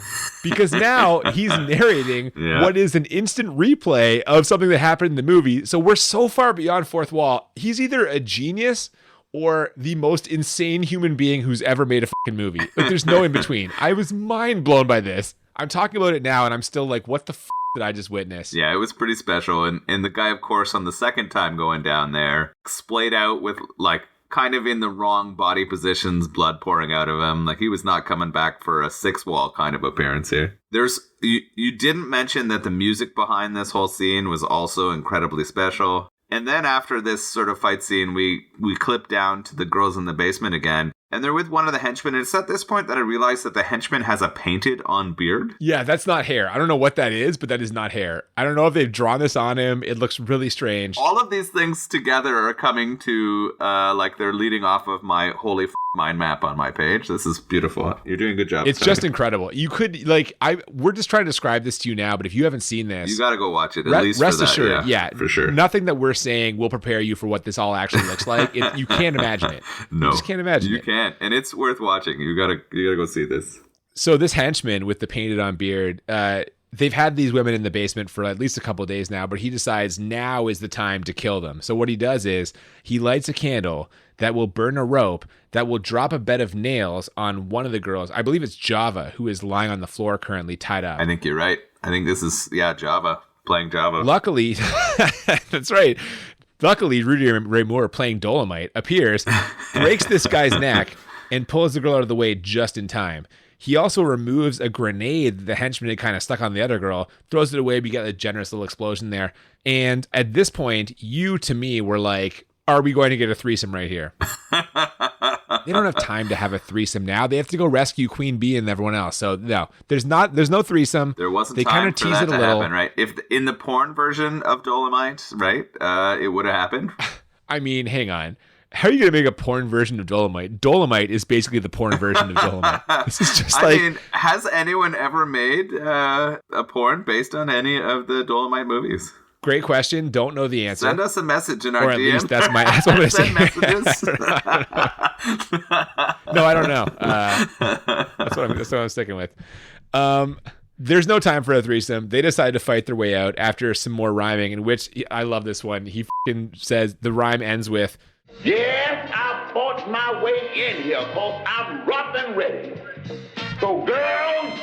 Because now he's narrating what is an instant replay of something that happened in the movie. So we're so far beyond fourth wall. He's either a genius or the most insane human being who's ever made a fucking movie. Like, there's no in between. I was mind blown by this. I'm talking about it now, and I'm still like, what the did I just witness? Yeah, it was pretty special. And the guy, of course, on the second time going down there, splayed out with, like, kind of in the wrong body positions, blood pouring out of him. Like, he was not coming back for a six wall kind of appearance here. You didn't mention that the music behind this whole scene was also incredibly special. And then after this sort of fight scene, we clip down to the girls in the basement again. And they're with one of the henchmen. And it's at this point that I realized that the henchman has a painted on beard. Yeah, that's not hair. I don't know what that is, but that is not hair. I don't know if they've drawn this on him. It looks really strange. All of these things together are coming to, like, they're leading off of my holy mind map on my page. This is beautiful. You're doing a good job. It's just incredible. You could, like, we're just trying to describe this to you now, but if you haven't seen this, you got to go watch it. At least rest for that. assured, yeah, for sure. Nothing that we're saying will prepare you for what this all actually looks like. You can't imagine it. No, you just can't imagine it. You can't, and it's worth watching. You gotta go see this. So this henchman with the painted on beard, they've had these women in the basement for at least a couple of days now, but he decides now is the time to kill them. So what he does is he lights a candle that will burn a rope that will drop a bed of nails on one of the girls. I believe it's Java, who is lying on the floor currently tied up. I think you're right. I think this is, Java, playing Java. Luckily, that's right. Luckily, Rudy Ray Moore, playing Dolomite, appears, breaks this guy's neck, and pulls the girl out of the way just in time. He also removes a grenade that the henchman had kind of stuck on the other girl, throws it away, we get a generous little explosion there. And at this point, you, to me, were like, are we going to get a threesome right here? They don't have time to have a threesome now. They have to go rescue Queen Bee and everyone else. So no, there's no threesome. There wasn't they time kind of for tease that it a to little. happen, right? If in the porn version of Dolomite, right, it would have happened. I mean, hang on. How are you going to make a porn version of Dolomite? Dolomite is basically the porn version of Dolomite. This is just I mean, has anyone ever made a porn based on any of the Dolomite movies? Great question. Don't know the answer. Send us a message in our or at DM. Least that's what I'm going to say. Send messages. No, I don't know. That's what I'm sticking with. There's no time for a threesome. They decide to fight their way out after some more rhyming, in which I love this one. He fucking says, the rhyme ends with, yes, I fought my way in here, cause I'm rough and ready. So girls,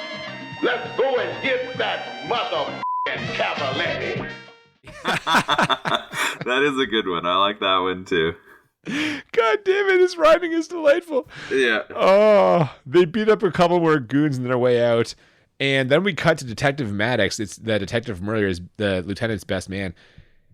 let's go and get that motherfucking Cavaletti. That is a good one. I like that one too. God damn it, his rhyming is delightful. Yeah. Oh, they beat up a couple more goons on their way out. And then we cut to Detective Maddox. It's the detective from earlier, is the lieutenant's best man.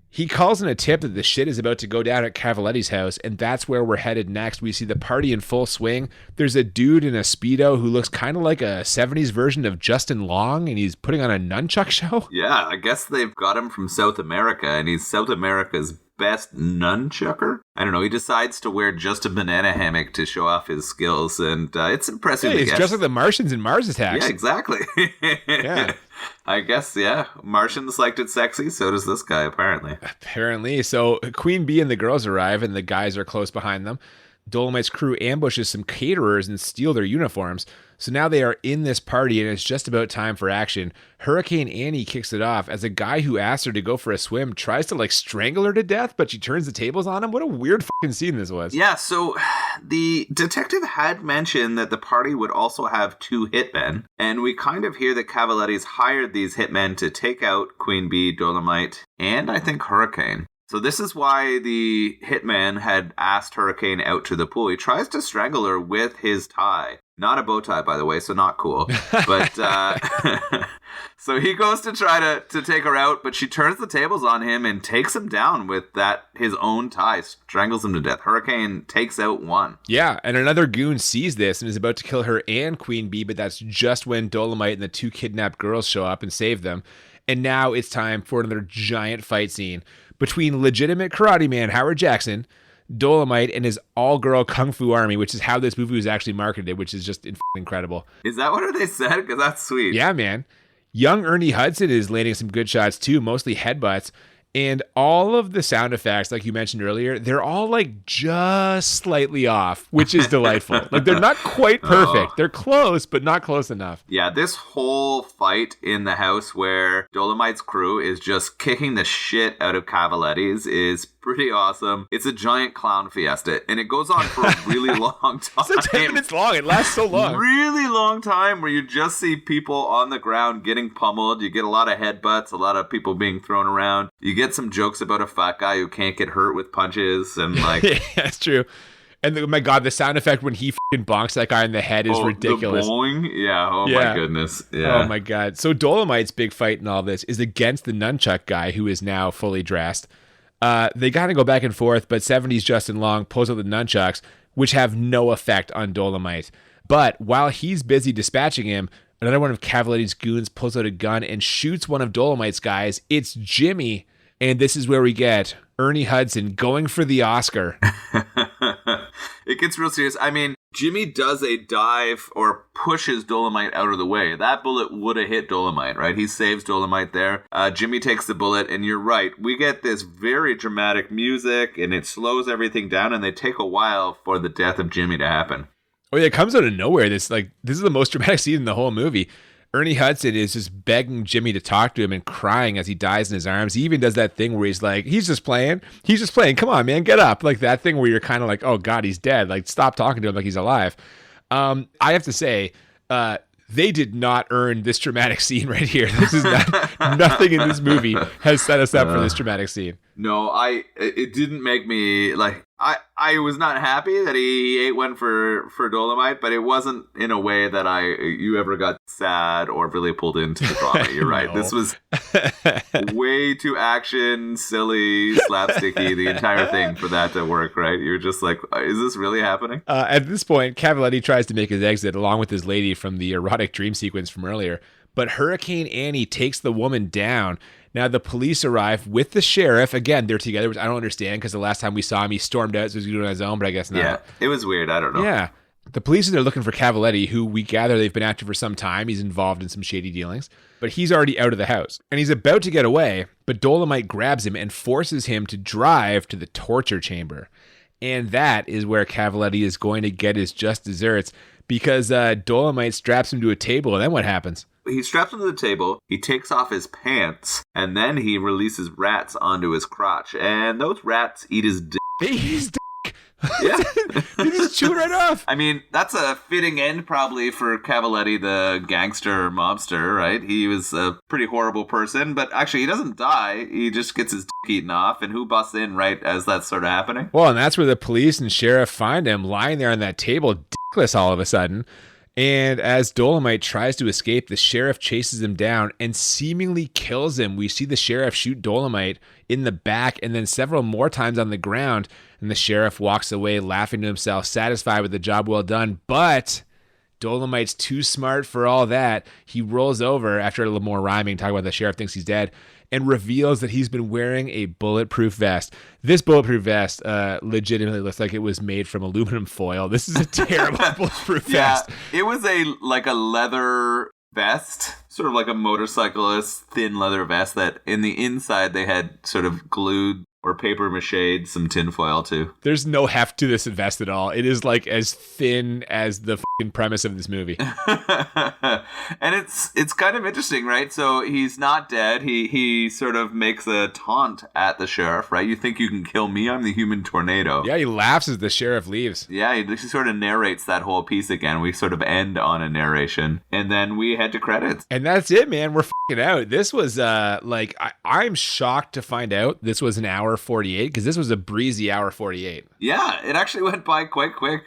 He calls in a tip that the shit is about to go down at Cavaletti's house, and that's where we're headed next. We see the party in full swing. There's a dude in a Speedo who looks kind of like a 70s version of Justin Long, and he's putting on a nunchuck show. Yeah, I guess they've got him from South America, and he's South America's best nunchucker. I don't know, he decides to wear just a banana hammock to show off his skills, and it's impressive. Hey, it's just like the Martians in Mars Attacks. Yeah, exactly. Yeah. I guess, yeah. Martians liked it sexy, so does this guy, apparently. Apparently. So Queen Bee and the girls arrive, and the guys are close behind them. Dolomite's crew ambushes some caterers and steal their uniforms. So now they are in this party, and it's just about time for action. Hurricane Annie kicks it off as a guy who asked her to go for a swim tries to strangle her to death, but she turns the tables on him. What a weird fucking scene this was. Yeah, so the detective had mentioned that the party would also have 2 hitmen, and we kind of hear that Cavaletti's hired these hitmen to take out Queen Bee, Dolomite, and I think Hurricane. So this is why the hitman had asked Hurricane out to the pool. He tries to strangle her with his tie. Not a bow tie, by the way, so not cool. But so he goes to try to take her out, but she turns the tables on him and takes him down with his own tie, strangles him to death. Hurricane takes out one. Yeah, and another goon sees this and is about to kill her and Queen Bee, but that's just when Dolomite and the 2 kidnapped girls show up and save them. And now it's time for another giant fight scene between legitimate karate man Howard Jackson, Dolomite, and his all-girl kung fu army, which is how this movie was actually marketed, which is just incredible. Is that what they said? Because that's sweet. Yeah, man. Young Ernie Hudson is landing some good shots too, mostly headbutts. And all of the sound effects, like you mentioned earlier, they're all just slightly off, which is delightful. They're not quite perfect. They're close, but not close enough. Yeah, this whole fight in the house where Dolomite's crew is just kicking the shit out of Cavaletti's is pretty awesome. It's a giant clown fiesta, and it goes on for a really long time. It's 10 minutes long. It lasts so long. Really long time where you just see people on the ground getting pummeled. You get a lot of headbutts, a lot of people being thrown around. You get some jokes about a fat guy who can't get hurt with punches, and yeah, that's true. And my God, the sound effect when he fucking bonks that guy in the head is ridiculous. The bowling? Yeah. My goodness. Yeah. Oh my God. So Dolomite's big fight in all this is against the nunchuck guy who is now fully dressed. They kind of go back and forth, but 70s Justin Long pulls out the nunchucks, which have no effect on Dolomite. But while he's busy dispatching him, another one of Cavaletti's goons pulls out a gun and shoots one of Dolomite's guys. It's Jimmy. And this is where we get Ernie Hudson going for the Oscar. It gets real serious. I mean, Jimmy does a dive or pushes Dolomite out of the way. That bullet would have hit Dolomite, right? He saves Dolomite there. Jimmy takes the bullet, and you're right. We get this very dramatic music, and it slows everything down, and they take a while for the death of Jimmy to happen. Oh yeah, it comes out of nowhere. This is the most dramatic scene in the whole movie. Ernie Hudson is just begging Jimmy to talk to him and crying as he dies in his arms. He even does that thing where he's like, he's just playing. Come on, man, get up. Like that thing where you're kind of like, oh God, he's dead. Like stop talking to him like he's alive. I have to say, they did not earn this dramatic scene right here. This is nothing in this movie has set us up for this dramatic scene. No, it didn't make me like, I was not happy that he ate one for Dolomite, but it wasn't in a way that you ever got sad or really pulled into the drama. You're right. No. This was way too action, silly, slapsticky, the entire thing for that to work, right? You're just like, is this really happening? At this point, Cavaletti tries to make his exit along with his lady from the erotic dream sequence from earlier, but Hurricane Annie takes the woman down. Now, the police arrive with the sheriff. Again, they're together, which I don't understand because the last time we saw him, he stormed out, so he's doing it on his own, but I guess not. Yeah, it was weird. I don't know. Yeah. The police are there looking for Cavaletti, who we gather they've been after for some time. He's involved in some shady dealings, but he's already out of the house. And he's about to get away, but Dolomite grabs him and forces him to drive to the torture chamber. And that is where Cavaletti is going to get his just desserts because Dolomite straps him to a table, and then what happens? He straps him to the table, he takes off his pants, and then he releases rats onto his crotch. And those rats eat his dick. They eat his dick. Yeah. They just chew it right off. I mean, that's a fitting end probably for Cavaletti, the gangster mobster, right? He was a pretty horrible person, but actually he doesn't die. He just gets his dick eaten off, and who busts in right as that's sort of happening? Well, and that's where the police and sheriff find him lying there on that table, dickless all of a sudden. And as Dolomite tries to escape, the sheriff chases him down and seemingly kills him. We see the sheriff shoot Dolomite in the back and then several more times on the ground. And the sheriff walks away laughing to himself, satisfied with the job well done. But Dolomite's too smart for all that. He rolls over after a little more rhyming, talking about the sheriff thinks he's dead, and reveals that he's been wearing a bulletproof vest. This bulletproof vest legitimately looks like it was made from aluminum foil. This is a terrible bulletproof vest. It was a leather vest, sort of like a motorcyclist thin leather vest that in the inside they had sort of glued or paper mached some tinfoil too. There's no heft to this vest at all. It is like as thin as the fucking premise of this movie. And it's kind of interesting, right? So he's not dead. He sort of makes a taunt at the sheriff, right? You think you can kill me? I'm the human tornado. Yeah, he laughs as the sheriff leaves. Yeah, he sort of narrates that whole piece again. We sort of end on a narration, and then we head to credits. And that's it, man. We're fucking out. This was I'm shocked to find out this was an hour 48 because this was a breezy hour 48. Yeah, it actually went by quite quick.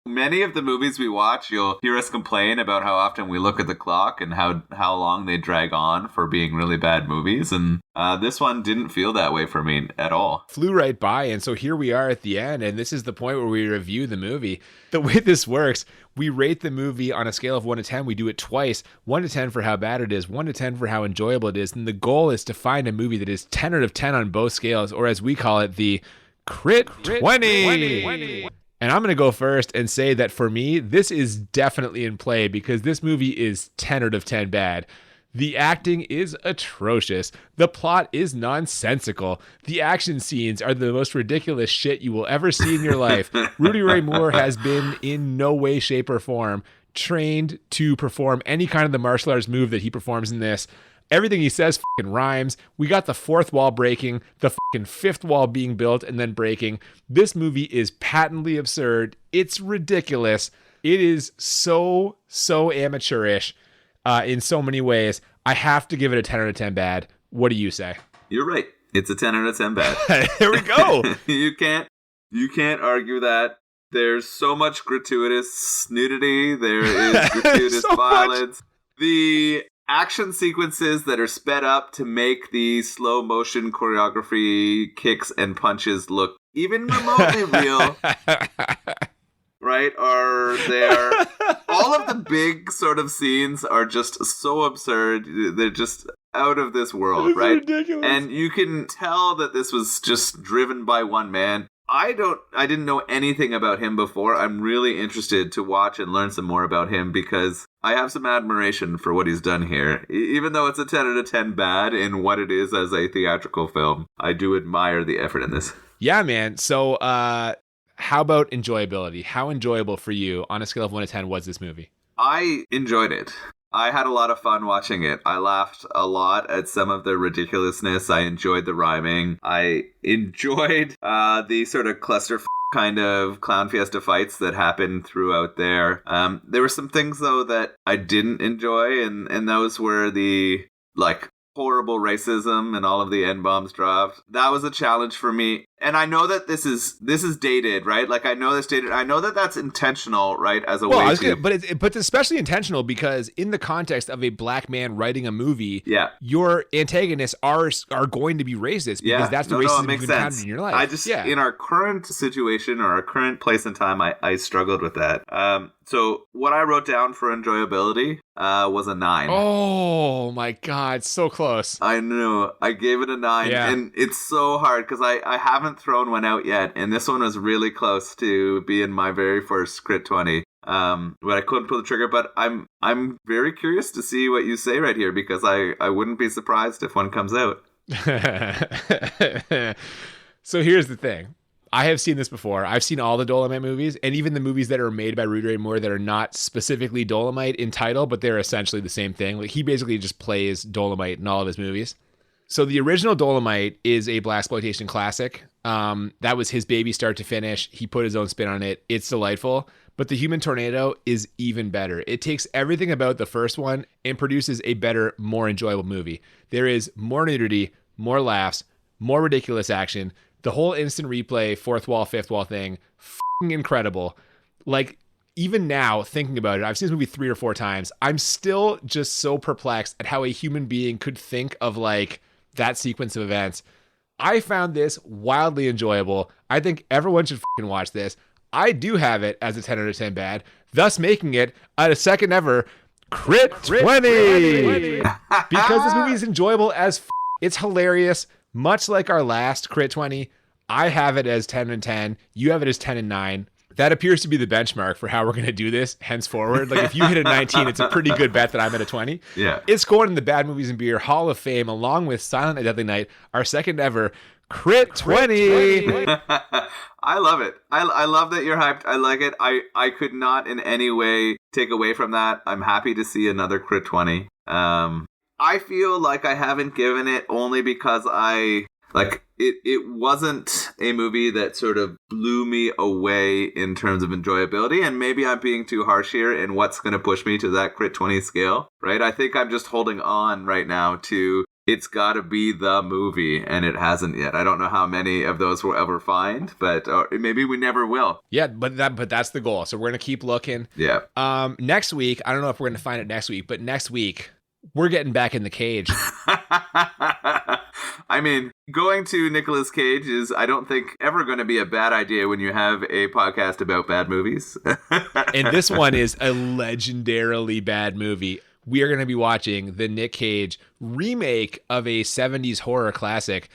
Many of the movies we watch, you'll hear us complain about how often we look at the clock and how long they drag on for being really bad movies. And this one didn't feel that way for me at all. Flew right by. And so here we are at the end. And this is the point where we review the movie. The way this works, we rate the movie on a scale of 1 to 10. We do it twice. 1 to 10 for how bad it is, 1 to 10 for how enjoyable it is. And the goal is to find a movie that is 10 out of 10 on both scales, or as we call it, the Crit 20. And I'm going to go first and say that for me, this is definitely in play because this movie is 10 out of 10 bad. The acting is atrocious. The plot is nonsensical. The action scenes are the most ridiculous shit you will ever see in your life. Rudy Ray Moore has been in no way, shape, or form trained to perform any kind of the martial arts move that he performs in this. Everything he says fucking rhymes. We got the fourth wall breaking, the fucking fifth wall being built and then breaking. This movie is patently absurd. It's ridiculous. It is so amateurish. In so many ways. I have to give it a 10 out of 10 bad. What do you say? You're right. It's a 10 out of 10 bad. There we go. You can't argue that. There's so much gratuitous nudity. There is gratuitous violence. The action sequences that are sped up to make the slow motion choreography kicks and punches look even remotely real right, are there. All of the big sort of scenes are just so absurd. They're just out of this world, right? Ridiculous. And you can tell that this was just driven by one man. I didn't know anything about him before. I'm really interested to watch and learn some more about him because I have some admiration for what he's done here. Even though it's a 10 out of 10 bad in what it is as a theatrical film, I do admire the effort in this. Yeah, man. So, how about enjoyability? How enjoyable for you on a scale of 1 to 10 was this movie? I enjoyed it. I had a lot of fun watching it. I laughed a lot at some of the ridiculousness. I enjoyed the rhyming. I enjoyed the sort of cluster kind of clown fiesta fights that happened throughout there. There were some things, though, that I didn't enjoy, and those were the, like, horrible racism and all of the N-bombs dropped. That was a challenge for me. And I know that this is dated, right? Like, I know this dated. I know that that's intentional, right? As a way to... But it's especially intentional because in the context of a black man writing a movie, yeah, your antagonists are going to be racist because that's the racism you've encountered in your life. I just, in our current situation or our current place and time, I struggled with that. So what I wrote down for enjoyability was a 9. Oh my God, so close. I know. I gave it a 9. Yeah. And it's so hard because I haven't thrown one out yet. And this one was really close to being my very first Crit 20. But I couldn't pull the trigger. But I'm very curious to see what you say right here because I wouldn't be surprised if one comes out. So here's the thing. I have seen this before. I've seen all the Dolomite movies, and even the movies that are made by Rudy Ray Moore that are not specifically Dolomite in title, but they're essentially the same thing. Like, he basically just plays Dolomite in all of his movies. So the original Dolomite is a blaxploitation classic. That was his baby start to finish. He put his own spin on it. It's delightful. But The Human Tornado is even better. It takes everything about the first one and produces a better, more enjoyable movie. There is more nudity, more laughs, more ridiculous action. The whole instant replay, fourth wall, fifth wall thing, f***ing incredible. Like, even now, thinking about it, I've seen this movie 3 or 4 times. I'm still just so perplexed at how a human being could think of, like, that sequence of events. I found this wildly enjoyable. I think everyone should f***ing watch this. I do have it as a 10 out of 10 bad, thus making it a second ever Crit 20. Because this movie is enjoyable as f***. It's hilarious. Much like our last Crit 20, I have it as 10 and 10. You have it as 10 and 9. That appears to be the benchmark for how we're going to do this henceforward. Like, if you hit a 19, it's a pretty good bet that I'm at a 20. Yeah. It's going in the Bad Movies and Beer Hall of Fame along with Silent Night, Deadly Night, our second ever Crit 20. I love it. I love that you're hyped. I like it. I could not in any way take away from that. I'm happy to see another Crit 20. I feel like I haven't given it only because it wasn't a movie that sort of blew me away in terms of enjoyability, and maybe I'm being too harsh here in what's going to push me to that Crit 20 scale, right? I think I'm just holding on right now to it's got to be the movie, and it hasn't yet. I don't know how many of those we'll ever find, but maybe we never will. Yeah, but that's the goal. So we're going to keep looking. Yeah. Next week, I don't know if we're going to find it next week, but next week, we're getting back in the cage. I mean, going to Nicolas Cage is, I don't think, ever going to be a bad idea when you have a podcast about bad movies. And this one is a legendarily bad movie. We are going to be watching the Nick Cage remake of a 70s horror classic.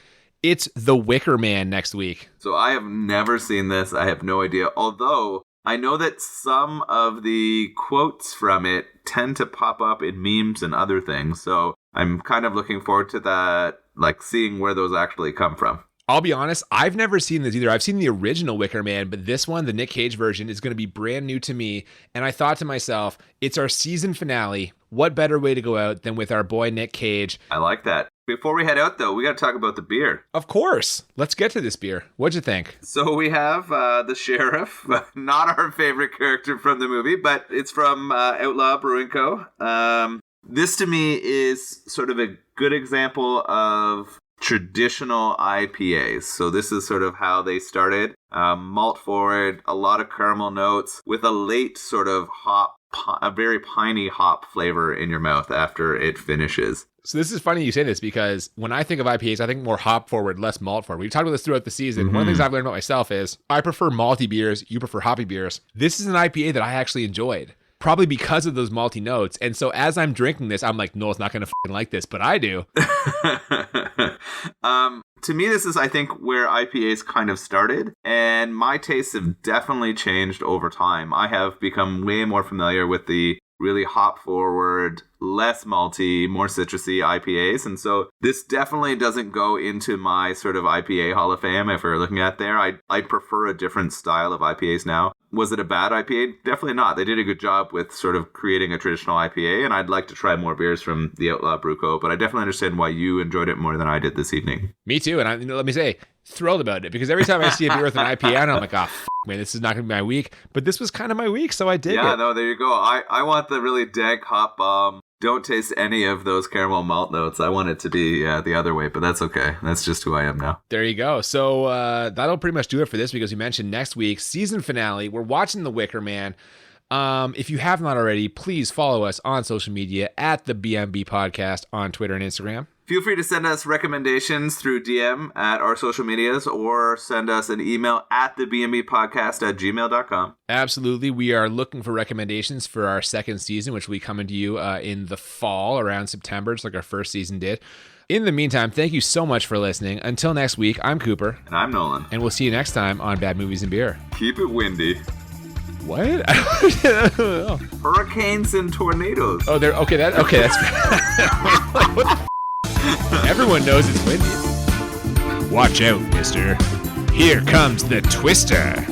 It's The Wicker Man next week. So I have never seen this. I have no idea. Although I know that some of the quotes from it tend to pop up in memes and other things. So I'm kind of looking forward to that, like seeing where those actually come from. I'll be honest, I've never seen this either. I've seen the original Wicker Man, but this one, the Nick Cage version, is going to be brand new to me. And I thought to myself, it's our season finale. What better way to go out than with our boy Nick Cage? I like that. Before we head out, though, we got to talk about the beer. Of course. Let's get to this beer. What'd you think? So we have the sheriff, not our favorite character from the movie, but it's from Outlaw Brew Co. This to me is sort of a good example of traditional IPAs. So this is sort of how they started. Malt forward, a lot of caramel notes with a late sort of hop a very piney hop flavor in your mouth after it finishes. So this is funny you say this, because when I think of IPAs, I think more hop forward, less malt forward. We've talked about this throughout the season. One of the things I've learned about myself is I prefer malty beers. You prefer hoppy beers. This is an IPA that I actually enjoyed, probably because of those malty notes. And so as I'm drinking this, I'm like, Noel's not going to like this, but I do. To me, this is, I think, where IPAs kind of started, and my tastes have definitely changed over time. I have become way more familiar with the really hop forward, less malty, more citrusy IPAs. And so this definitely doesn't go into my sort of IPA Hall of Fame if we're looking at there. I prefer a different style of IPAs now. Was it a bad IPA? Definitely not. They did a good job with sort of creating a traditional IPA, and I'd like to try more beers from the Outlaw Brew Co, but I definitely understand why you enjoyed it more than I did this evening. Me too. And let me say, thryled about it, because every time I see a beer with an IPA, I'm like, man, this is not going to be my week. But this was kind of my week, so I dig it. Yeah, no, there you go. I want the really dank hop bomb. Don't taste any of those caramel malt notes. I want it to be the other way, but that's okay. That's just who I am now. There you go. So that'll pretty much do it for this week. As you mentioned, next week, season finale. We're watching The Wicker Man. If you have not already, please follow us on social media at the BMB Podcast on Twitter and Instagram. Feel free to send us recommendations through DM at our social medias, or send us an email at thebmbpodcast@gmail.com. Absolutely. We are looking for recommendations for our second season, which will be coming to you in the fall, around September, just like our first season did. In the meantime, thank you so much for listening. Until next week, I'm Cooper. And I'm Nolan. And we'll see you next time on Bad Movies and Beer. Keep it windy. What? Hurricanes and tornadoes. Oh, they're okay. That's like, what the Everyone knows it's windy. Watch out, mister. Here comes the twister.